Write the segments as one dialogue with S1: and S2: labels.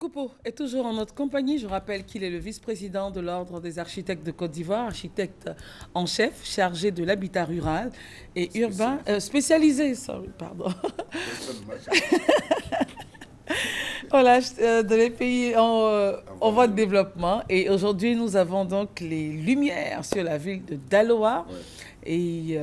S1: Koupo est toujours en notre compagnie. Je rappelle qu'il est le vice-président de l'Ordre des architectes de Côte d'Ivoire, architecte en chef, chargé de l'habitat rural et urbain, spécialisé, pardon. Voilà, de les pays en voie de développement. Et aujourd'hui, nous avons donc les lumières sur la ville de Daloa. Ouais. Et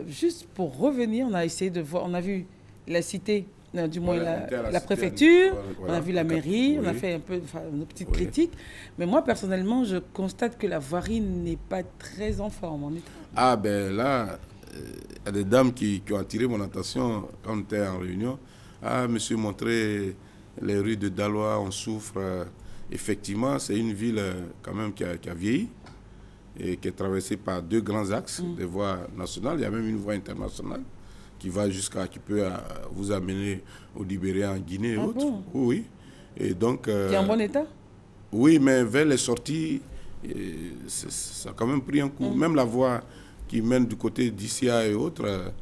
S1: juste pour revenir, on a essayé de voir, on a vu la cité, du moins la préfecture, on a vu la mairie, on a fait un peu une petite critique. Mais moi, personnellement, je constate que la voirie n'est pas très en forme.
S2: Ah ben là, il y a des dames qui ont attiré mon attention quand on était en réunion. Ah, monsieur, montrez les rues de Daloa, on souffre. Effectivement, c'est une ville quand même qui a vieilli et qui est traversée par deux grands axes, des voies nationales. Il y a même une voie internationale qui va jusqu'à, qui peut vous amener au Libéria, en Guinée et autres. Bon? Oui. Et donc,
S1: qui est en bon état?
S2: Oui, mais vers les sorties, ça a quand même pris un coup. Même la voie qui mène du côté d'Issia et autres,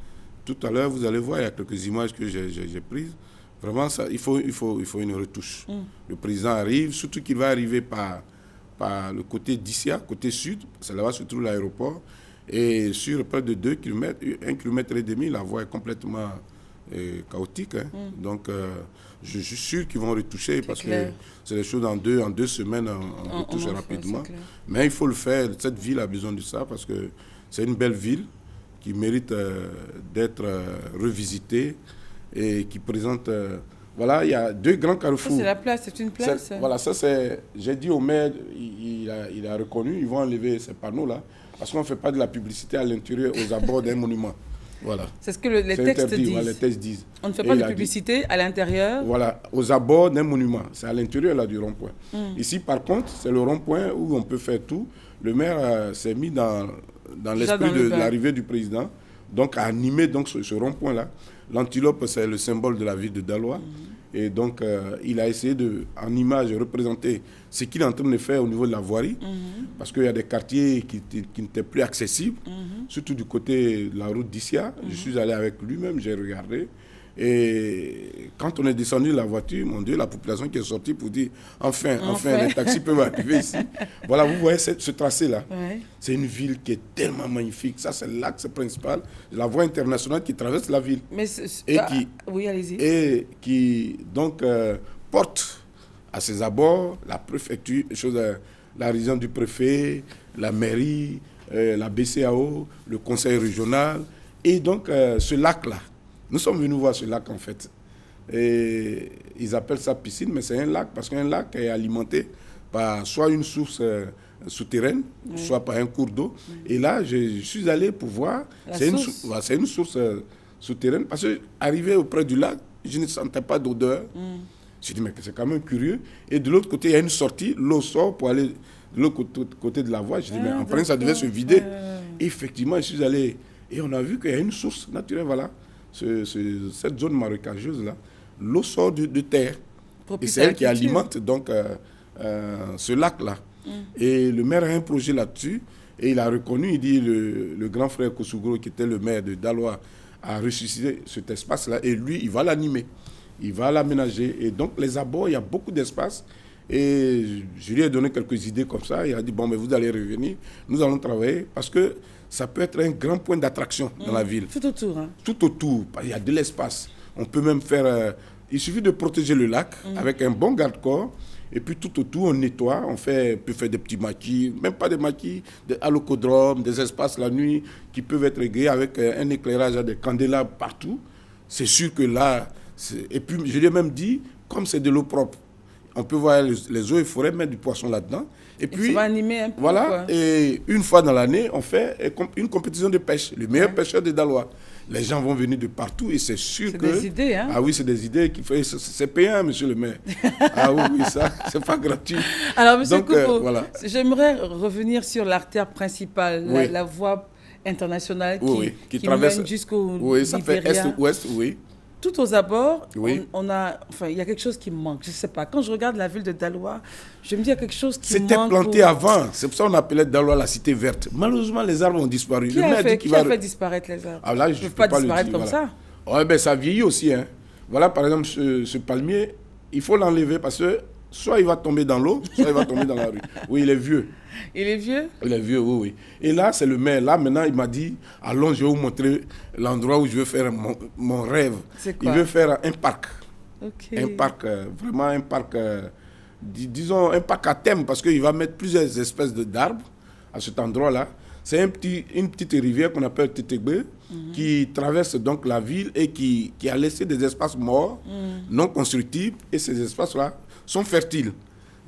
S2: tout à l'heure, vous allez voir, il y a quelques images que j'ai prises. Vraiment, ça, il faut une retouche. Le président arrive, surtout qu'il va arriver par le côté d'Issia, côté sud, c'est là-bas se trouve l'aéroport. Et sur près de 2 km, 1,5 km, la voie est complètement chaotique. Hein. Donc, je suis sûr qu'ils vont retoucher parce que c'est des choses en deux semaines, on retouche rapidement. Mais il faut le faire. Cette ville a besoin de ça parce que c'est une belle ville qui mérite d'être revisitée et qui présente... voilà, il y a deux grands carrefours.
S1: C'est la place, c'est une place.
S2: Voilà, ça c'est... J'ai dit au maire, il a reconnu, ils vont enlever ces panneaux-là. Parce qu'on ne fait pas de la publicité à l'intérieur, aux abords d'un monument. Voilà.
S1: C'est ce que les textes
S2: interdit,
S1: disent.
S2: Voilà, les textes disent.
S1: On ne fait pas de publicité à l'intérieur.
S2: Voilà, aux abords d'un monument. C'est à l'intérieur là, du rond-point. Ici, par contre, c'est le rond-point où on peut faire tout. Le maire s'est mis dans l'esprit de l'arrivée du président, donc à animer donc, ce rond-point-là. L'antilope, c'est le symbole de la ville de Daloa. Et donc, il a essayé de, en image, représenter ce qu'il est en train de faire au niveau de la voirie. Parce qu'il y a des quartiers qui n'étaient plus accessibles, surtout du côté de la route d'Issia. Je suis allé avec lui-même, j'ai regardé. Et quand on est descendu de la voiture, mon Dieu, la population qui est sortie pour dire enfin, les taxis peuvent arriver ici. Voilà, vous voyez ce tracé-là. Ouais. C'est une ville qui est tellement magnifique. Ça, c'est l'axe principal, la voie internationale qui traverse la ville.
S1: Mais oui, allez-y.
S2: Et qui, donc, porte à ses abords la préfecture, la région du préfet, la mairie, la BCAO, le conseil régional. Et donc, ce lac-là, nous sommes venus voir ce lac en fait. Et ils appellent ça piscine, mais c'est un lac parce qu'un lac est alimenté par soit une source souterraine, soit par un cours d'eau. Et là, je suis allé pour voir. C'est une source souterraine parce que arrivé auprès du lac, je ne sentais pas d'odeur. Je dit mais c'est quand même curieux. Et de l'autre côté, il y a une sortie, l'eau sort pour aller de l'autre côté de la voie. Je dis mais en principe, ça devait se vider. Et effectivement, je suis allé et on a vu qu'il y a une source naturelle, voilà. Cette zone marécageuse-là, l'eau sort de terre. Et c'est elle qui alimente donc, ce lac-là. Et le maire a un projet là-dessus. Et il a reconnu, il dit, le grand frère Kosugro, qui était le maire de Daloa, a ressuscité cet espace-là. Et lui, il va l'animer. Il va l'aménager. Et donc, les abords, il y a beaucoup d'espace. Et je lui ai donné quelques idées comme ça. Il a dit, bon, mais vous allez revenir. Nous allons travailler. Parce que ça peut être un grand point d'attraction dans la ville.
S1: Tout autour. Hein.
S2: Tout autour. Il y a de l'espace. On peut même faire... il suffit de protéger le lac avec un bon garde-corps. Et puis tout autour, on nettoie. On peut faire des petits maquis. Même pas des maquis, des halocodromes, des espaces la nuit qui peuvent être réglés avec un éclairage à des candélabres partout. C'est sûr que là... Et puis, je lui ai même dit, comme c'est de l'eau propre, on peut voir les eaux et forêts, mettre du poisson là-dedans. Et puis,
S1: ça va animer un peu.
S2: Voilà,
S1: quoi.
S2: Et une fois dans l'année, on fait une compétition de pêche. Le meilleur pêcheur de Daloa. Les gens vont venir de partout et c'est sûr que...
S1: C'est des idées, hein?
S2: Ah oui, c'est des idées qui font... C'est payant, monsieur le maire. Ah oui, ça, c'est pas gratuit.
S1: Alors, monsieur Koupo, j'aimerais revenir sur l'artère principale, la voie internationale qui mène jusqu'au
S2: Oui, ça fait est-ouest, oui.
S1: Tout aux abords, il y a quelque chose qui me manque. Je ne sais pas. Quand je regarde la ville de Daloa, je me dis qu'il y a quelque chose qui manque.
S2: C'était planté avant. C'est pour ça qu'on appelait Daloa la cité verte. Malheureusement, les arbres ont disparu.
S1: Qui a fait disparaître les arbres?
S2: Ah, là, je ne peux pas disparaître
S1: comme ça.
S2: Ouais, ben, ça vieillit aussi. Hein. Voilà, par exemple, ce palmier, il faut l'enlever parce que soit il va tomber dans l'eau, soit il va tomber dans la rue. Oui, il est vieux.
S1: Il est vieux?
S2: Il est vieux, oui, oui. Et là, c'est le maire. Là, maintenant, il m'a dit, allons, je vais vous montrer l'endroit où je veux faire mon rêve.
S1: C'est quoi?
S2: Il veut faire un parc.
S1: Ok.
S2: Un parc, vraiment un parc, disons un parc à thème, parce qu'il va mettre plusieurs espèces d'arbres à cet endroit-là. C'est une petite rivière qu'on appelle Tétégbé, qui traverse donc la ville et qui a laissé des espaces morts, non constructibles, et ces espaces-là sont fertiles.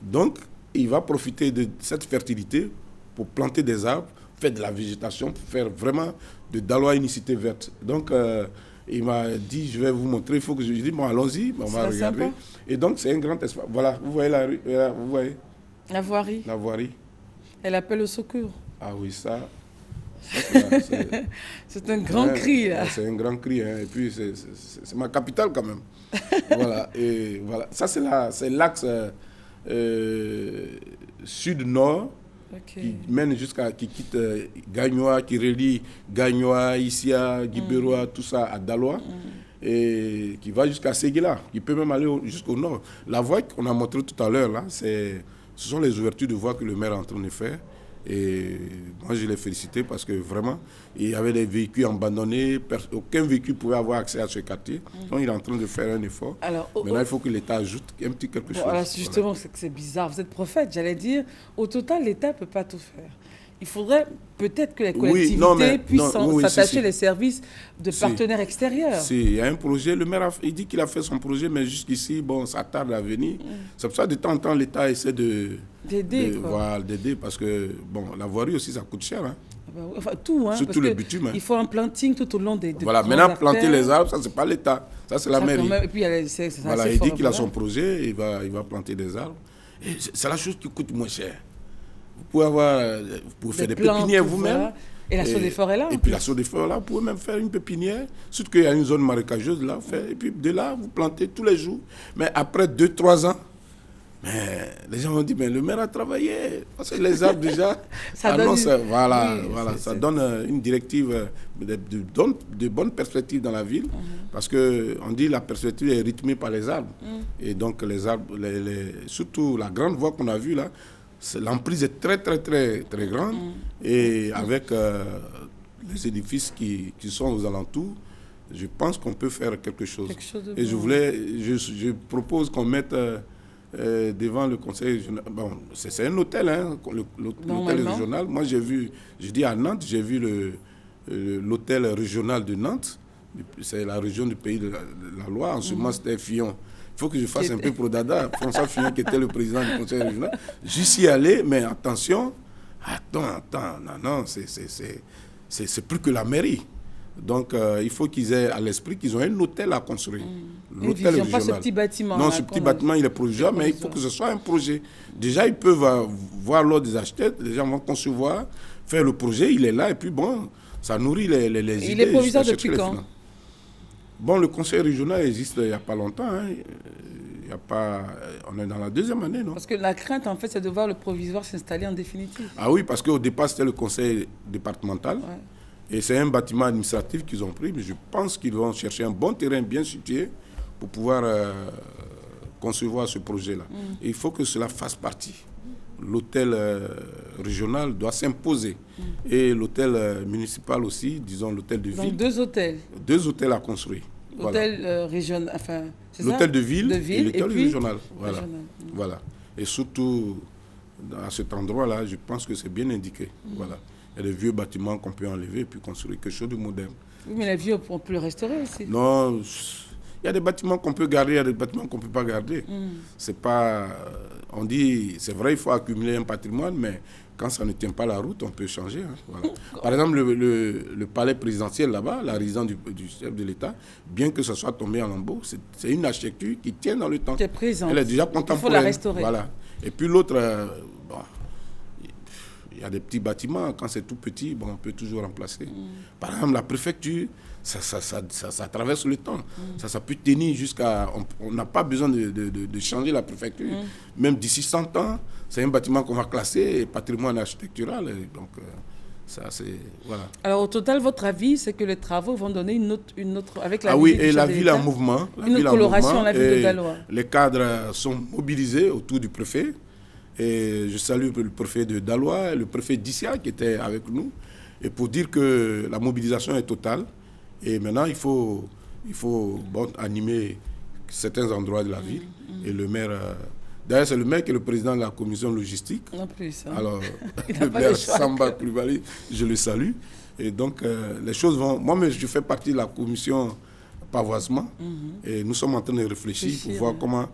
S2: Donc, il va profiter de cette fertilité pour planter des arbres, faire de la végétation, pour faire vraiment de Daloa une cité verte. Donc, il m'a dit, je vais vous montrer, il faut que je dise, bon, allons-y, on va regarder. Sympa. Et donc, c'est un grand espace. Voilà, vous voyez la rue, vous voyez
S1: la voirie.
S2: La voirie.
S1: Elle appelle au secours.
S2: Ah oui, ça
S1: c'est un grand cri, là.
S2: C'est un grand cri, hein. Et puis c'est ma capitale quand même. Voilà, et voilà. Ça, c'est l'axe sud-nord, qui mène qui quitte Gagnoa, qui relie Gagnoa, Issia, Guibéroa, tout ça à Daloa, et qui va jusqu'à Séguéla, qui peut même aller jusqu'au nord. La voie qu'on a montrée tout à l'heure, là, ce sont les ouvertures de voies que le maire est en train de faire. Et moi, je l'ai félicité parce que vraiment, il y avait des véhicules abandonnés, aucun véhicule pouvait avoir accès à ce quartier. Donc, il est en train de faire un effort. Alors, maintenant, il faut que l'État ajoute un petit quelque chose.
S1: Alors, justement, voilà. C'est bizarre. Vous êtes prophète, j'allais dire. Au total, l'État ne peut pas tout faire. Il faudrait peut-être que les collectivités puissent s'attacher les services de partenaires extérieurs.
S2: Il y a un projet, le maire il dit qu'il a fait son projet, mais jusqu'ici, bon, ça tarde à venir. C'est pour ça, de temps en temps, l'État essaie d'aider, parce que, bon, la voirie aussi, ça coûte cher. Hein.
S1: Enfin, tout, hein.
S2: Surtout le bitume.
S1: Il faut un planting tout au long des
S2: voilà, maintenant, planter les arbres, ça, c'est pas l'État. Ça, c'est la mairie.
S1: Et puis,
S2: voilà, il dit qu'il a son projet, il va planter des arbres. C'est la chose qui coûte moins cher. Vous pouvez faire des pépinières vous-même.
S1: Et la Chaux des Forêts est là.
S2: Et puis la Chaux des Forêts est là, vous pouvez même faire une pépinière. Surtout qu'il y a une zone marécageuse là. Et puis de là, vous plantez tous les jours. Mais après 2-3 ans, les gens ont dit, mais le maire a travaillé. Parce que les arbres déjà ça donne une directive de bonnes perspectives dans la ville. Parce qu'on dit que la perspective est rythmée par les arbres. Et donc les arbres, surtout la grande voie qu'on a vue là, l'emprise est très, très, très, très grande. Et avec les édifices qui sont aux alentours, je pense qu'on peut faire quelque chose. Et je propose qu'on mette devant le conseil régional. Bon, c'est un hôtel, hein, l'hôtel régional. Moi, je dis à Nantes, j'ai vu l'hôtel régional de Nantes. C'est la région du pays de la Loire. En ce moment, c'était Fillon. Il faut que je fasse un peu pour Dada. François Fillon, qui était le président du conseil régional. J'y suis allé, mais attention, non, c'est plus que la mairie. Donc, il faut qu'ils aient à l'esprit qu'ils ont un hôtel à construire.
S1: L'hôtel régional. Pas ce petit bâtiment.
S2: Non, ce petit bâtiment, il est provisoire, mais il faut que ce soit un projet. Déjà, ils peuvent voir l'ordre des acheteurs, les gens vont concevoir, faire le projet, il est là, et puis bon, ça nourrit les idées.
S1: Il est provisoire depuis quand?
S2: Bon, le conseil régional existe il n'y a pas longtemps. Hein. On est dans la 2e année, non?
S1: Parce que la crainte, en fait, c'est de voir le provisoire s'installer en définitive.
S2: Ah oui, parce qu'au départ, c'était le conseil départemental. Ouais. Et c'est un bâtiment administratif qu'ils ont pris. Mais je pense qu'ils vont chercher un bon terrain bien situé pour pouvoir concevoir ce projet-là. Et il faut que cela fasse partie. L'hôtel régional doit s'imposer. Et l'hôtel municipal aussi, disons l'hôtel de ville.
S1: Donc 2 hôtels.
S2: 2 hôtels à construire.
S1: L'hôtel régional, enfin, c'est ça?
S2: L'hôtel de ville et l'hôtel régional. Voilà. Et surtout, à cet endroit-là, je pense que c'est bien indiqué. Voilà. Il y a des vieux bâtiments qu'on peut enlever et puis construire quelque chose de moderne.
S1: Oui, mais les vieux, on peut le restaurer aussi.
S2: Non, il y a des bâtiments qu'on peut garder, il y a des bâtiments qu'on ne peut pas garder. C'est pas... On dit, c'est vrai, il faut accumuler un patrimoine, mais quand ça ne tient pas la route, on peut changer. Hein, voilà. Par exemple, le palais présidentiel là-bas, la résidence du chef de l'État, bien que ce soit tombé en lambeaux, c'est une architecture qui tient dans le temps.
S1: Qui est présente.
S2: Elle est déjà contemporaine.
S1: Il faut la restaurer.
S2: Voilà. Et puis l'autre, il y a des petits bâtiments, quand c'est tout petit, on peut toujours remplacer. Par exemple, la préfecture, ça traverse le temps. Ça peut tenir jusqu'à... On n'a pas besoin de changer la préfecture. Même d'ici 100 ans, c'est un bâtiment qu'on va classer patrimoine architectural. Et donc, Ça, c'est... Voilà.
S1: Alors, au total, votre avis, c'est que les travaux vont donner une autre avec la
S2: Ah oui, et la ville en mouvement.
S1: Une autre coloration à la ville de Daloa.
S2: Les cadres sont mobilisés autour du préfet. Et je salue le préfet de Daloa et le préfet d'Issia qui était avec nous. Et pour dire que la mobilisation est totale. Et maintenant, il faut animer certains endroits de la ville. Et le maire... D'ailleurs, c'est le maire qui est le président de la commission logistique.
S1: En plus. Hein.
S2: Alors, le maire Samba Koulibaly, je le salue. Et donc, les choses vont... Moi-même, je fais partie de la commission pavoisement. Et nous sommes en train de réfléchir pour voir comment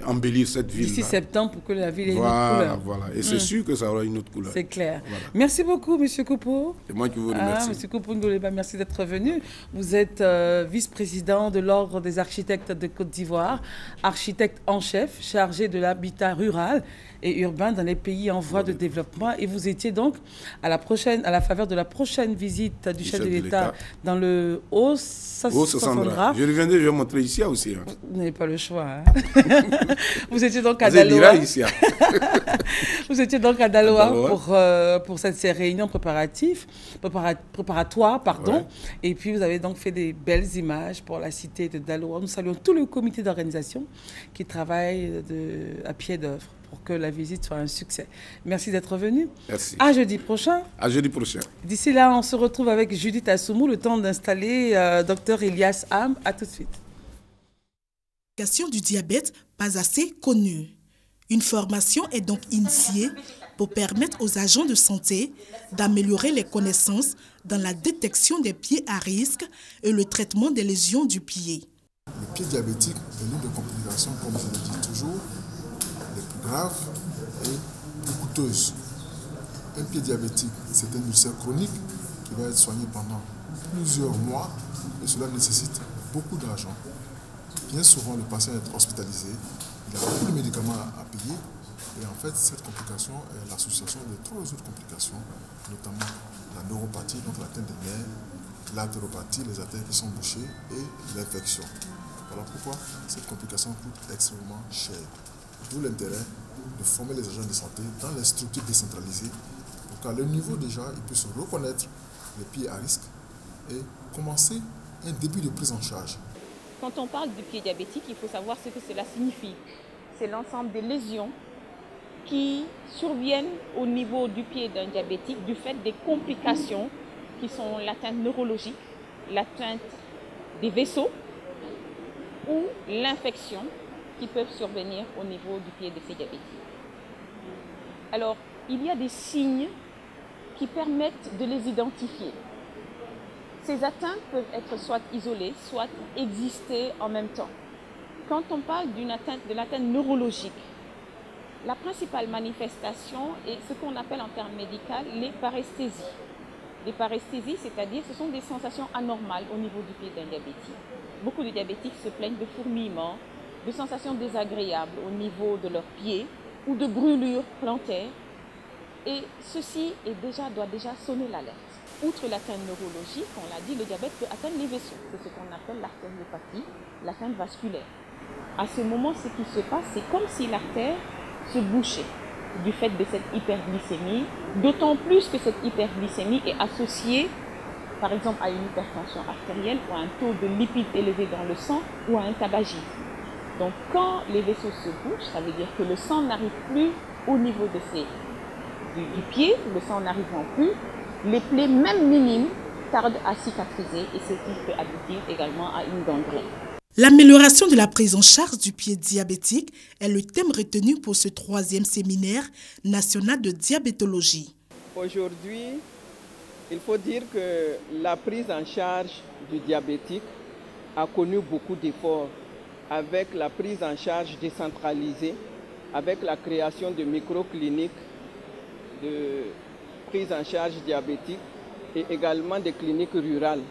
S2: embellir cette ville.
S1: D'ici septembre, pour que la ville ait une autre couleur.
S2: Voilà. Et c'est sûr que ça aura une autre couleur.
S1: C'est clair.
S2: Voilà.
S1: Merci beaucoup, M. Koupo.
S2: C'est moi qui vous remercie.
S1: M. Koupo Ngoleba, merci d'être venu. Vous êtes vice-président de l'Ordre des architectes de Côte d'Ivoire, architecte en chef, chargé de l'habitat rural et urbain dans les pays en voie de développement. Et vous étiez donc à la faveur de la prochaine visite du chef de l'État dans le Haut-Sassandra.
S2: Je reviendrai, je vais montrer ici aussi. Hein.
S1: Vous n'avez pas le choix. Hein. Vous étiez donc à Daloa. Vous étiez donc à Daloa pour cette réunion préparatoire. Ouais. Et puis vous avez donc fait des belles images pour la cité de Daloa. Nous saluons tout le comité d'organisation qui travaille à pied d'œuvre pour que la visite soit un succès. Merci d'être venu.
S2: Merci.
S1: À jeudi prochain.
S2: À jeudi prochain.
S1: D'ici là, on se retrouve avec Judith Assoumou, le temps d'installer Dr Elias Ham. À tout de suite.
S3: Du diabète pas assez connue. Une formation est donc initiée pour permettre aux agents de santé d'améliorer les connaissances dans la détection des pieds à risque et le traitement des lésions du pied.
S4: Le pied diabétique est l'une des complications, comme je le dis toujours, les plus graves et plus coûteuses. Un pied diabétique, c'est un ulcère chronique qui va être soigné pendant plusieurs mois et cela nécessite beaucoup d'argent. Bien souvent, le patient est hospitalisé, il a beaucoup de médicaments à payer et en fait, cette complication est l'association de trois autres complications, notamment la neuropathie, donc l'atteinte des nerfs, l'artéropathie, les artères qui sont bouchées et l'infection. Voilà pourquoi cette complication coûte extrêmement cher. D'où l'intérêt de former les agents de santé dans les structures décentralisées pour qu'à leur niveau déjà, ils puissent reconnaître les pieds à risque et commencer un début de prise en charge.
S5: Quand on parle du pied diabétique, il faut savoir ce que cela signifie. C'est l'ensemble des lésions qui surviennent au niveau du pied d'un diabétique du fait des complications qui sont l'atteinte neurologique, l'atteinte des vaisseaux ou l'infection qui peuvent survenir au niveau du pied de ces diabétiques. Alors, il y a des signes qui permettent de les identifier. Ces atteintes peuvent être soit isolées, soit exister en même temps. Quand on parle de l'atteinte neurologique, la principale manifestation est ce qu'on appelle en termes médicaux les paresthésies. Les paresthésies, c'est-à-dire ce sont des sensations anormales au niveau du pied d'un diabétique. Beaucoup de diabétiques se plaignent de fourmillements, de sensations désagréables au niveau de leurs pieds ou de brûlures plantaires. Et ceci doit déjà sonner l'alerte. Outre l'atteinte neurologique, on l'a dit, le diabète peut atteindre les vaisseaux. C'est ce qu'on appelle l'artériopathie, l'atteinte vasculaire. À ce moment, ce qui se passe, c'est comme si l'artère se bouchait du fait de cette hyperglycémie, d'autant plus que cette hyperglycémie est associée, par exemple, à une hypertension artérielle ou à un taux de lipides élevé dans le sang ou à un tabagisme. Donc, quand les vaisseaux se bouchent, ça veut dire que le sang n'arrive plus au niveau du pied, le sang n'arrivant plus, les plaies, même minimes, tardent à cicatriser et ce qui peut aboutir également à une gangrène.
S3: L'amélioration de la prise en charge du pied diabétique est le thème retenu pour ce 3e séminaire national de diabétologie.
S6: Aujourd'hui, il faut dire que la prise en charge du diabétique a connu beaucoup d'efforts avec la prise en charge décentralisée, avec la création de microcliniques de prise en charge diabétique et également des cliniques rurales.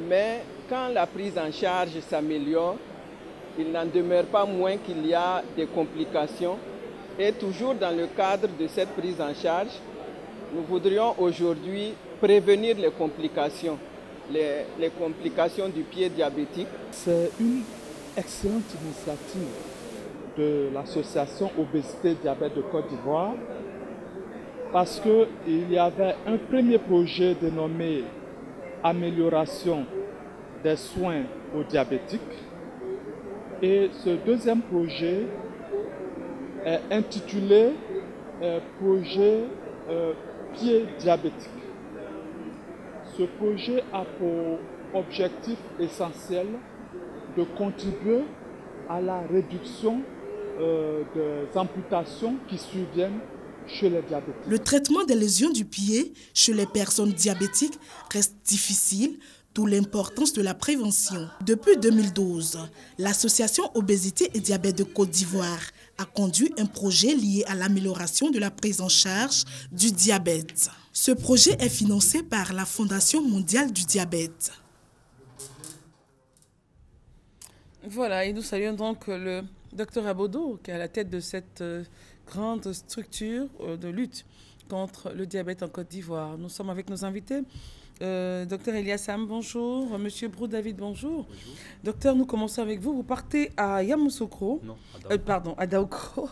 S6: Mais quand la prise en charge s'améliore, il n'en demeure pas moins qu'il y a des complications. Et toujours dans le cadre de cette prise en charge, nous voudrions aujourd'hui prévenir les complications, les complications du pied diabétique.
S7: C'est une excellente initiative de l'association Obésité Diabète de Côte d'Ivoire parce qu'il y avait un premier projet dénommé Amélioration des soins aux diabétiques. Et ce deuxième projet est intitulé Projet Pied diabétique. Ce projet a pour objectif essentiel de contribuer à la réduction des amputations qui surviennent chez les diabétiques.
S3: Le traitement des lésions du pied chez les personnes diabétiques reste difficile, d'où l'importance de la prévention. Depuis 2012, l'association Obésité et Diabète de Côte d'Ivoire a conduit un projet lié à l'amélioration de la prise en charge du diabète. Ce projet est financé par la Fondation mondiale du diabète.
S1: Voilà, et nous saluons donc le docteur Abodo, qui est à la tête de cette grande structure de lutte contre le diabète en Côte d'Ivoire. Nous sommes avec nos invités. Docteur Eliassam, bonjour. Monsieur Brou David, bonjour. Bonjour. Docteur, nous commençons avec vous. Vous partez à Yamoussoukro, à Daoukro,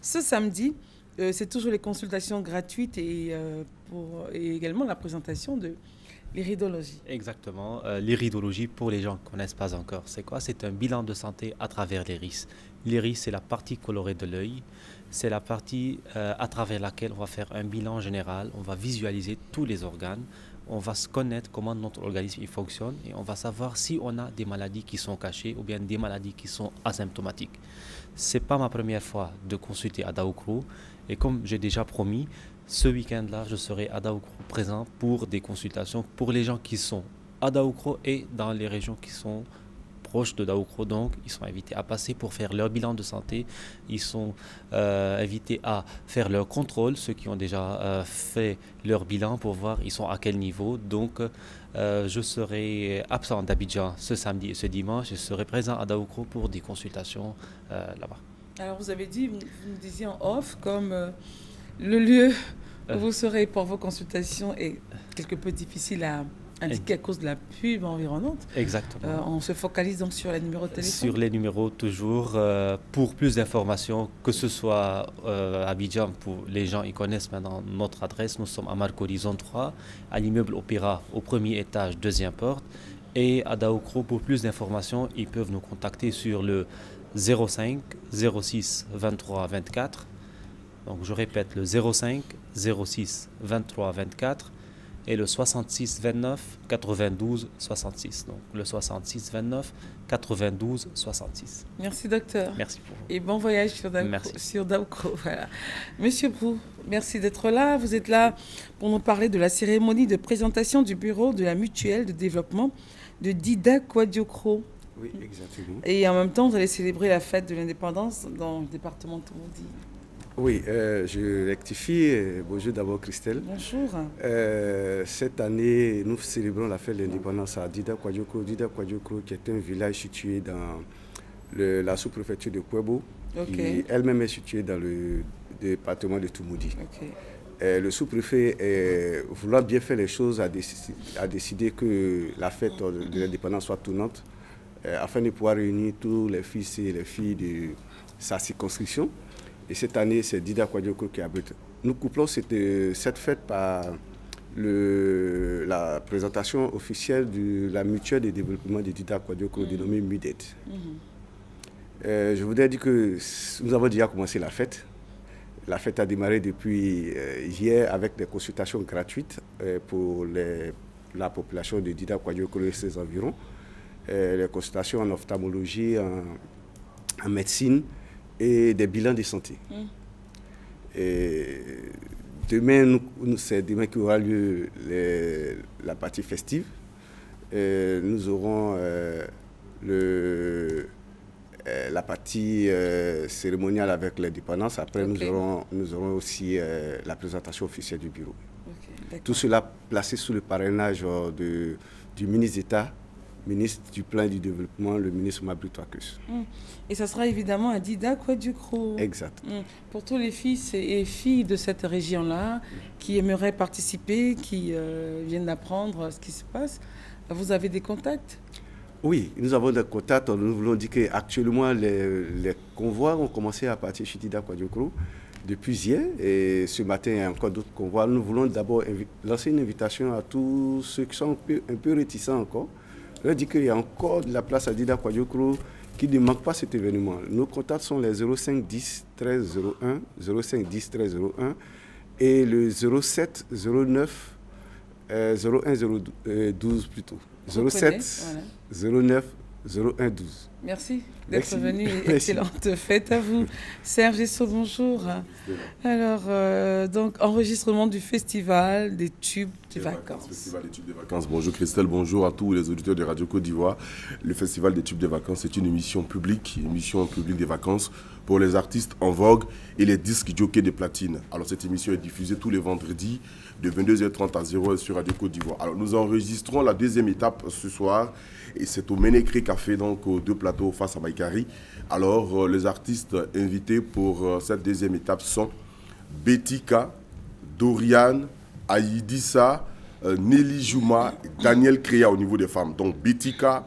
S1: ce samedi. C'est toujours les consultations gratuites et également la présentation de l'iridologie.
S8: Exactement. L'iridologie, pour les gens qui ne connaissent pas encore, c'est quoi? C'est un bilan de santé à travers l'iris. L'iris, c'est la partie colorée de l'œil. C'est la partie à travers laquelle on va faire un bilan général. On va visualiser tous les organes. On va se connaître comment notre organisme il fonctionne et on va savoir si on a des maladies qui sont cachées ou bien des maladies qui sont asymptomatiques. Ce n'est pas ma première fois de consulter à Daoukro et comme j'ai déjà promis, ce week-end-là, je serai à Daoukro présent pour des consultations pour les gens qui sont à Daoukro et dans les régions qui sont proches de Daoukro. Donc, ils sont invités à passer pour faire leur bilan de santé. Ils sont invités à faire leur contrôle, ceux qui ont déjà fait leur bilan pour voir ils sont à quel niveau. Donc, je serai absent d'Abidjan ce samedi et ce dimanche. Je serai présent à Daoukro pour des consultations là-bas.
S1: Alors, vous avez dit, vous nous disiez en off, comme le lieu où vous serez pour vos consultations est quelque peu difficile à indiqué à cause de la pub environnante.
S8: Exactement.
S1: On se focalise donc sur les numéros de téléphone.
S8: Sur les numéros toujours. Pour plus d'informations, que ce soit à Abidjan, pour les gens ils connaissent maintenant notre adresse. Nous sommes à Marc Horizon 3, à l'immeuble Opéra, au premier étage, deuxième porte. Et à Daoukro, pour plus d'informations, ils peuvent nous contacter sur le 05 06 23 24. Donc je répète, le 05 06 23 24. Et le 66 29 92 66. Donc le 66 29 92 66.
S1: Merci docteur.
S8: Merci pour vous.
S1: Et bon voyage sur Daoukro. Voilà. Monsieur Brou, merci d'être là. Vous êtes là pour nous parler de la cérémonie de présentation du bureau de la mutuelle de développement de Dida Kouadiokro.
S9: Oui, exactement.
S1: Et en même temps, vous allez célébrer la fête de l'indépendance dans le département de Touloudi.
S9: Oui, je rectifie. Bonjour d'abord Christelle.
S1: Bonjour.
S9: Cette année, nous célébrons la fête de l'indépendance à Dida Kouadiokro. Dida Kouadiokro qui est un village situé dans la sous-préfecture de Kouébo, qui elle-même est située dans le département de Toumoudi. Le sous-préfet, vouloir bien faire les choses, a décidé que la fête de l'indépendance soit tournante, afin de pouvoir réunir tous les fils et les filles de sa circonscription. Et cette année, c'est Dida Kouadiokro qui abrite. Nous couplons cette fête par la présentation officielle de la mutuelle de développement de Dida Kouadiokro, dénommée MUDED. Je voudrais dire que nous avons déjà commencé la fête. La fête a démarré depuis hier avec des consultations gratuites pour la population de Dida Kouadiokro et ses environs. Les consultations en ophtalmologie, en médecine, et des bilans de santé. Et demain, c'est demain qu'aura lieu la partie festive. Nous aurons la partie cérémoniale avec l'indépendance. Après, nous aurons aussi la présentation officielle du bureau. Tout cela placé sous le parrainage du ministre d'État, ministre du Plan et du Développement, le ministre Mabry Touakus.
S1: Et ça sera évidemment à Dida Kouadiokro.
S9: Exact.
S1: Pour tous les fils et filles de cette région-là qui aimeraient participer, qui viennent d'apprendre ce qui se passe, vous avez des contacts?
S9: Oui, nous avons des contacts. Nous voulons dire qu'actuellement, les convois ont commencé à partir chez Dida Kouadiokro. depuis hier. Et ce matin, il y a encore d'autres convois. Nous voulons d'abord lancer une invitation à tous ceux qui sont un peu réticents encore. Je leur dis qu'il y a encore de la place à Dida Kwadjokro qui ne manque pas cet événement. Nos contacts sont les 05 10 13 01, 05 10 13 01 et le 07 09 01 12 plutôt. 07 09 01 12.
S1: Merci d'être venu. Excellente fête à vous. Serge Esso, bonjour. Alors, donc, enregistrement du Festival des Tubes des Vacances.
S10: Festival des Tubes des Vacances. Bonjour Christelle, bonjour à tous les auditeurs de Radio Côte d'Ivoire. Le Festival des Tubes des Vacances, c'est une émission publique des vacances pour les artistes en vogue et les disques jockeys de platine. Alors, cette émission est diffusée tous les vendredis de 22h30 à 0h sur Radio Côte d'Ivoire. Alors, nous enregistrons la deuxième étape ce soir et c'est au Ménécré Café, donc aux deux plateaux face à Baïkari. Alors, les artistes invités pour cette deuxième étape sont Betika, Dorian, Aïdissa, Nelly Jouma, Daniel Créa au niveau des femmes. Donc, Betika,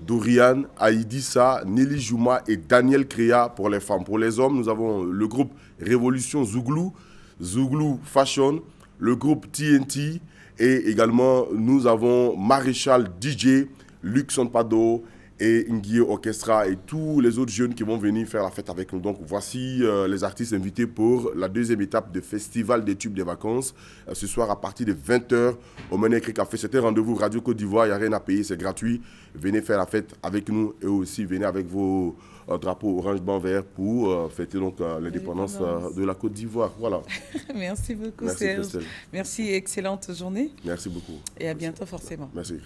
S10: Dorian, Aïdissa, Nelly Jouma et Daniel Créa pour les femmes. Pour les hommes, nous avons le groupe Révolution Zouglou, Zouglou Fashion, le groupe TNT et également nous avons Maréchal DJ, Luxon Pado et Nguye Orchestra et tous les autres jeunes qui vont venir faire la fête avec nous. Donc voici les artistes invités pour la deuxième étape du Festival des Tubes des Vacances. Ce soir à partir de 20h au Ménécré Café. C'est un rendez-vous Radio Côte d'Ivoire, il n'y a rien à payer, c'est gratuit. Venez faire la fête avec nous et aussi venez avec vos drapeaux orange, blanc, vert pour fêter donc l'indépendance de la Côte d'Ivoire. Voilà.
S1: Merci beaucoup,
S10: merci,
S1: Serge.
S10: Christelle.
S1: Merci, excellente journée.
S10: Merci beaucoup.
S1: Et à bientôt forcément.
S10: Merci.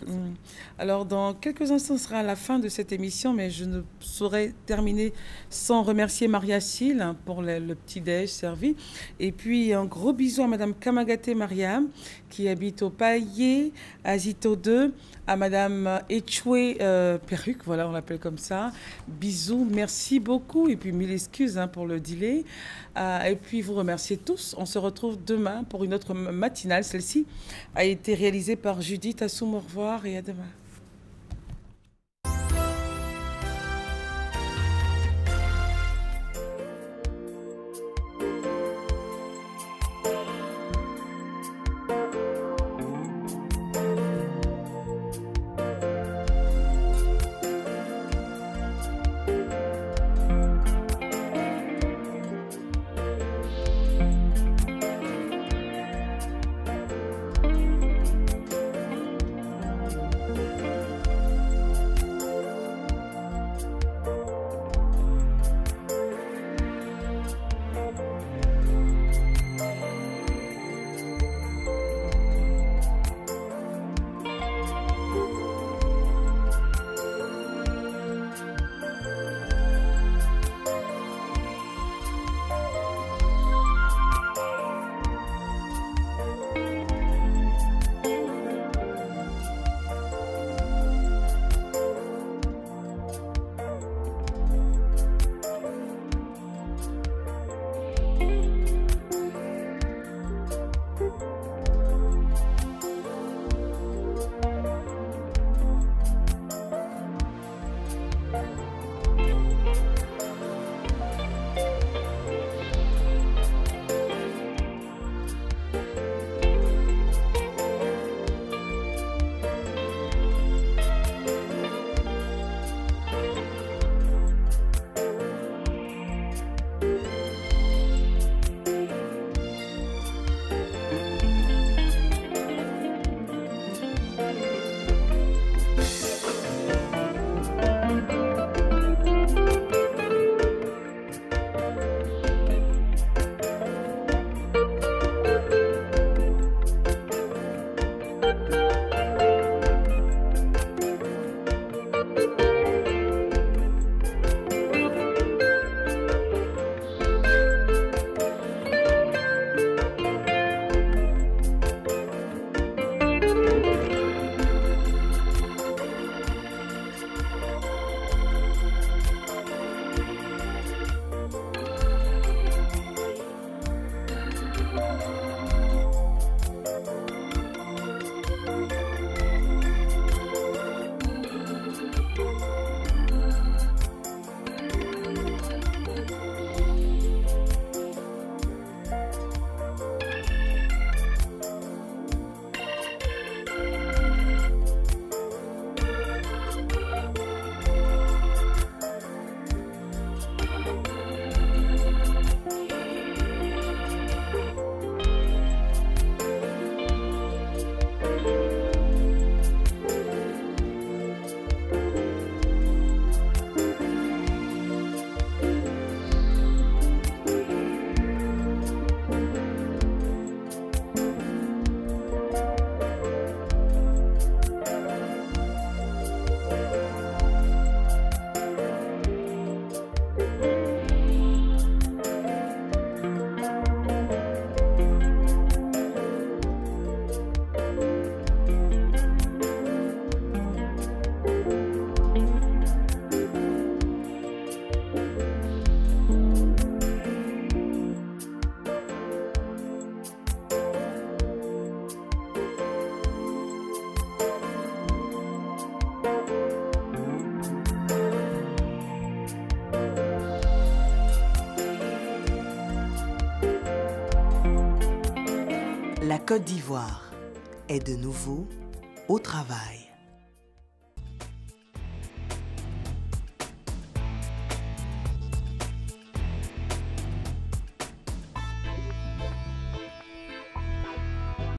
S1: Alors, dans quelques instants, ce sera la fin de cette émission, mais je ne saurais terminer sans remercier Maria Sil pour le petit-déj servi. Et puis, un gros bisou à Madame Kamagaté Mariam, qui habite au Paillé, à Zito 2, à Madame Echoué Perruque, voilà, on l'appelle comme ça. Bisous, merci beaucoup, et puis mille excuses pour le delay. Et puis, vous remerciez tous. On se retrouve demain pour une autre matinale. Celle-ci a été réalisée par Judith Assoum. Au revoir et à demain.
S11: La Côte d'Ivoire est de nouveau au travail.